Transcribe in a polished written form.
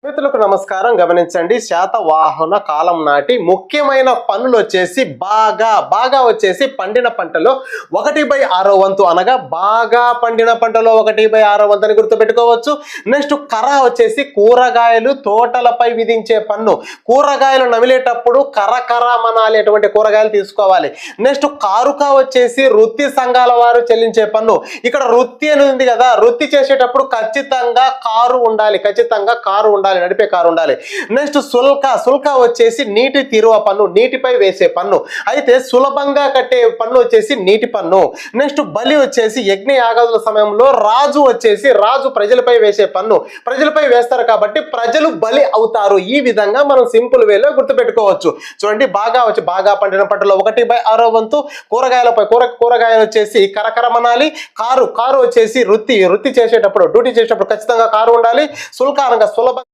మిత్రులకు నమస్కారం. గమనించండి, శాతవాహన కాలం నాటి ముఖ్యమైన పన్నులు వచ్చేసి బాగా వచ్చేసి పండిన పంటలో 1/6 వంతు, అనగా బాగా పండిన పంటలో 1/6 వంతు అని గుర్తుపెట్టుకోవచ్చు. నెక్స్ట్ కర వచ్చేసి కూరగాయలు తోటలపై విధించే పన్ను. కూరగాయలు నమిలేటప్పుడు కరమనాలేటువంటి కూరగాయలు తీసుకోవాలి. నెక్స్ట్ కారుక వచ్చేసి వృత్తి సంఘాల వారు చెల్లించే పన్ను. ఇక్కడ వృత్తి అని ఉంది కదా, వృత్తి చేసేటప్పుడు ఖచ్చితంగా కారు ఉండాలి, నడిపే కారు ఉండాలి. నెక్స్ట్ సుల్క వచ్చేసి నీటి తీరువ పన్ను, నీటిపై వేసే పన్ను. అయితే సులభంగా కట్టే పన్ను వచ్చేసి నీటి పన్ను. నెక్స్ట్ బలి వచ్చేసి యజ్ఞ యాగాదుల సమయంలో రాజు ప్రజలపై వేసే పన్ను. ప్రజలపై వేస్తారు కాబట్టి ప్రజలు బలి అవుతారు. ఈ విధంగా మనం సింపుల్ వేలో గుర్తుపెట్టుకోవచ్చు. చూడండి, బాగా పండిన పంటలో 1/6 వంతు, కూరగాయలు వచ్చేసి కరకరమనాలి. కారు వచ్చేసి వృత్తి చేసేటప్పుడు, డ్యూటీ చేసేటప్పుడు ఖచ్చితంగా కారు ఉండాలి. సుల్క అనగా సులభ